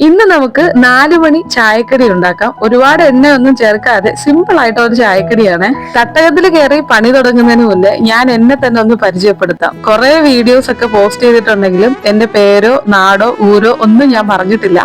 ഇന്ന് നമുക്ക് 4 മണി ചായക്കടി ഉണ്ടാക്കാം. ഒരുപാട് എണ്ണ ഒന്നും ചേർക്കാതെ സിമ്പിൾ ആയിട്ട് ഒരു ചായക്കടിയാണ്. തട്ടകത്തിൽ കയറി പണി തുടങ്ങുന്നതിന് മുന്നേ ഞാൻ എന്നെ തന്നെ ഒന്ന് പരിചയപ്പെടുത്താം. കുറെ വീഡിയോസ് ഒക്കെ പോസ്റ്റ് ചെയ്തിട്ടുണ്ടെങ്കിലും എന്റെ പേരോ നാടോ ഊരോ ഒന്നും ഞാൻ പറഞ്ഞിട്ടില്ല.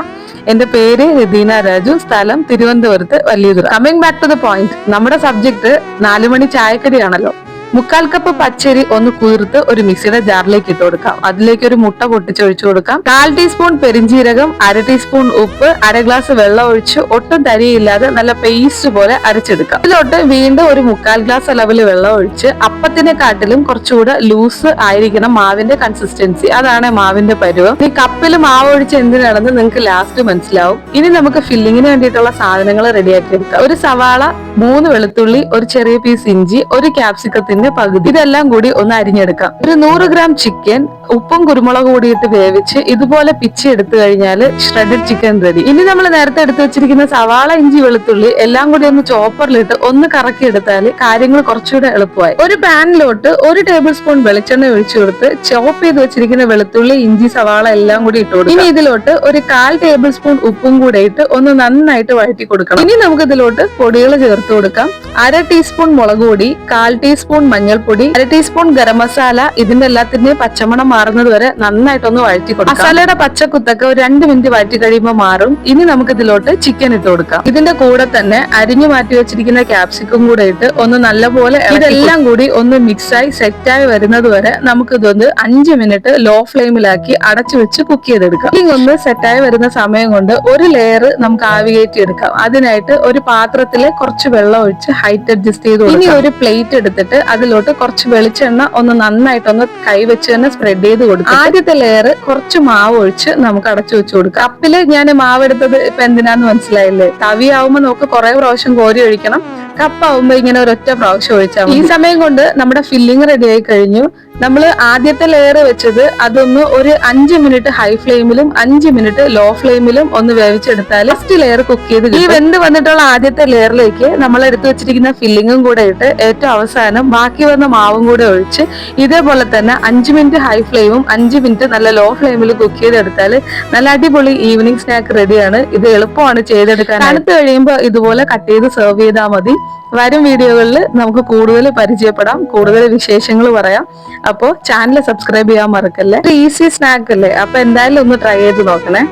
എന്റെ പേര് രദീന രാജു, സ്ഥലം തിരുവനന്തപുരത്ത് Valiyathura. Coming back to the point, നമ്മുടെ സബ്ജക്ട് 4 മണി ചായക്കടിയാണല്ലോ. 3/4 കപ്പ് പച്ചരി ഒന്ന് കുതിർത്ത് ഒരു മിക്സിയുടെ ജാറിലേക്ക് ഇട്ട് കൊടുക്കാം. അതിലേക്ക് ഒരു മുട്ട പൊട്ടിച്ചൊഴിച്ചു കൊടുക്കാം. 1/4 ടീസ്പൂൺ പെരിഞ്ജീരകം, 1/2 ടീസ്പൂൺ ഉപ്പ്, 1/2 ഗ്ലാസ് വെള്ളം ഒഴിച്ച് ഒട്ടും തരിയില്ലാതെ നല്ല പേസ്റ്റ് പോലെ അരച്ചെടുക്കാം. ഇതിലോട്ട് വീണ്ടും ഒരു 3/4 ഗ്ലാസ് അളവിൽ വെള്ളം ഒഴിച്ച് അപ്പത്തിനെക്കാട്ടിലും കുറച്ചുകൂടെ ലൂസ് ആയിരിക്കണം മാവിന്റെ കൺസിസ്റ്റൻസി. അതാണ് മാവിന്റെ പരുവം. ഈ കപ്പിൽ മാവ് ഒഴിച്ച് എന്തിനാണെന്ന് നിങ്ങൾക്ക് ലാസ്റ്റ് മനസ്സിലാവും. ഇനി നമുക്ക് ഫില്ലിങ്ങിന് വേണ്ടിയിട്ടുള്ള സാധനങ്ങൾ റെഡിയാക്കി എടുക്കാം. ഒരു സവാള, 3 വെളുത്തുള്ളി, ഒരു ചെറിയ പീസ് ഇഞ്ചി, ഒരു ക്യാപ്സിക്കത്തിന്റെ പകുതി, ഇതെല്ലാം കൂടി ഒന്ന് അരിഞ്ഞെടുക്കാം. ഒരു 100 ഗ്രാം ചിക്കൻ ഉപ്പും കുരുമുളക് കൂടിയിട്ട് വേവിച്ച് ഇതുപോലെ പിച്ചി എടുത്തു കഴിഞ്ഞാൽ ഷ്രെഡഡ് ചിക്കൻ റെഡി. ഇനി നമ്മൾ നേരത്തെ എടുത്തു വെച്ചിരിക്കുന്ന സവാള, ഇഞ്ചി, വെളുത്തുള്ളി എല്ലാം കൂടി ഒന്ന് ചോപ്പറിലിട്ട് ഒന്ന് കറക്കി എടുത്താൽ കാര്യങ്ങൾ കുറച്ചുകൂടെ എളുപ്പമായി. ഒരു പാനിലോട്ട് 1 ടേബിൾ സ്പൂൺ വെളിച്ചെണ്ണ ഒഴിച്ചു കൊടുത്ത് ചോപ്പ് ചെയ്ത് വെച്ചിരിക്കുന്ന വെളുത്തുള്ളി, ഇഞ്ചി, സവാള എല്ലാം കൂടി ഇട്ട് കൊടുക്കും. ഇനി ഇതിലോട്ട് ഒരു 1/4 ടേബിൾ സ്പൂൺ ഉപ്പും കൂടെ ഇട്ട് ഒന്ന് നന്നായിട്ട് വഴറ്റി കൊടുക്കണം. ഇനി നമുക്ക് ഇതിലോട്ട് പൊടികൾ ചേർത്ത് കൊടുക്കാം. 1/2 ടീസ്പൂൺ മുളക് പൊടി, 1/4 ടീസ്പൂൺ മഞ്ഞൾപ്പൊടി, 1/2 ടീസ്പൂൺ ഗരം മസാല. ഇതിന്റെ എല്ലാത്തിന്റെയും പച്ചമണം മാറുന്നത് വരെ നന്നായിട്ടൊന്ന് വഴറ്റി കൊടുക്കാം. മസാലയുടെ പച്ചക്കുത്തൊക്കെ ഒരു 2 മിനിറ്റ് വഴറ്റി കഴിയുമ്പോൾ മാറും. ഇനി നമുക്ക് ഇതിലോട്ട് ചിക്കൻ ഇട്ട് കൊടുക്കാം. ഇതിന്റെ കൂടെ തന്നെ അരിഞ്ഞു മാറ്റി വെച്ചിരിക്കുന്ന ക്യാപ്സിക്കം കൂടെ ഇട്ട് ഒന്ന് നല്ലപോലെ ഇതെല്ലാം കൂടി ഒന്ന് മിക്സായി സെറ്റായി വരുന്നത് വരെ നമുക്ക് ഇതൊന്ന് 5 മിനിറ്റ് ലോ ഫ്ലെയിമിലാക്കി അടച്ചു വെച്ച് കുക്ക് ചെയ്തെടുക്കാം. ഇതൊന്ന് സെറ്റായി വരുന്ന സമയം കൊണ്ട് ഒരു ലെയർ നമുക്ക് ആവി കയറ്റി എടുക്കാം. അതിനായിട്ട് ഒരു പാത്രത്തില് കുറച്ച് വെള്ളം ഒഴിച്ച് ഹൈറ്റ് അഡ്ജസ്റ്റ് ചെയ്ത് കൊടുക്കാം. ഇനി ഒരു പ്ലേറ്റ് എടുത്തിട്ട് അതിലോട്ട് കുറച്ച് വെളിച്ചെണ്ണ ഒന്ന് നന്നായിട്ടൊന്ന് കൈവച്ച് തന്നെ സ്പ്രെഡ് ചെയ്ത് കൊടുക്കും. ആദ്യത്തെ ലെയർ കുറച്ച് മാവ് ഒഴിച്ച് നമുക്ക് അടച്ചു വെച്ച് കൊടുക്കാം. കപ്പില് ഞാൻ മാവ് എടുത്തത് ഇപ്പൊ എന്തിനാന്ന് മനസ്സിലായില്ലേ? തവിയാവുമ്പോ നമുക്ക് കുറെ പ്രാവശ്യം കോരി ഒഴിക്കണം. കപ്പാവുമ്പോ ഇങ്ങനെ ഒരൊറ്റ പ്രാവശ്യം ഒഴിച്ചാൽ ഈ സമയം കൊണ്ട് നമ്മുടെ ഫില്ലിംഗ് റെഡി ആയി കഴിഞ്ഞു. നമ്മൾ ആദ്യത്തെ ലെയർ വെച്ചത് അതൊന്ന് ഒരു 5 മിനിറ്റ് ഹൈ ഫ്ലെയിമിലും 5 മിനിറ്റ് ലോ ഫ്ലെയിമിലും ഒന്ന് വേവിച്ചെടുത്താൽ ഫസ്റ്റ് ലെയർ കുക്ക് ചെയ്ത് ഈ വെന്ത് വന്നിട്ടുള്ള ആദ്യത്തെ ലെയറിലേക്ക് നമ്മൾ എടുത്തു വെച്ചിരിക്കുന്ന ഫില്ലിങ്ങും കൂടെ ഇട്ട് ഏറ്റവും അവസാനം ബാക്കി വന്ന മാവും കൂടെ ഒഴിച്ച് ഇതേപോലെ തന്നെ 5 മിനിറ്റ് ഹൈ ഫ്ലെയിമും 5 മിനിറ്റ് നല്ല ലോ ഫ്ലെയിമിൽ കുക്ക് ചെയ്തെടുത്താൽ നല്ല അടിപൊളി ഈവനിങ് സ്നാക്ക് റെഡിയാണ്. ഇത് എളുപ്പമാണ് ചെയ്തെടുക്കാൻ. തണുത്ത് കഴിയുമ്പോൾ ഇതുപോലെ കട്ട് ചെയ്ത് സെർവ് ചെയ്താൽ മതി. വരും വീഡിയോകളിൽ നമുക്ക് കൂടുതൽ പരിചയപ്പെടാം, കൂടുതൽ വിശേഷങ്ങൾ പറയാം. അപ്പോൾ ചാനൽ സബ്സ്ക്രൈബ് ചെയ്യാൻ മറക്കല്ലേ. ഈസി സ്നാക്ക് അല്ലേ, അപ്പൊ എന്തായാലും ഒന്ന് ട്രൈ ചെയ്ത് നോക്കണേ.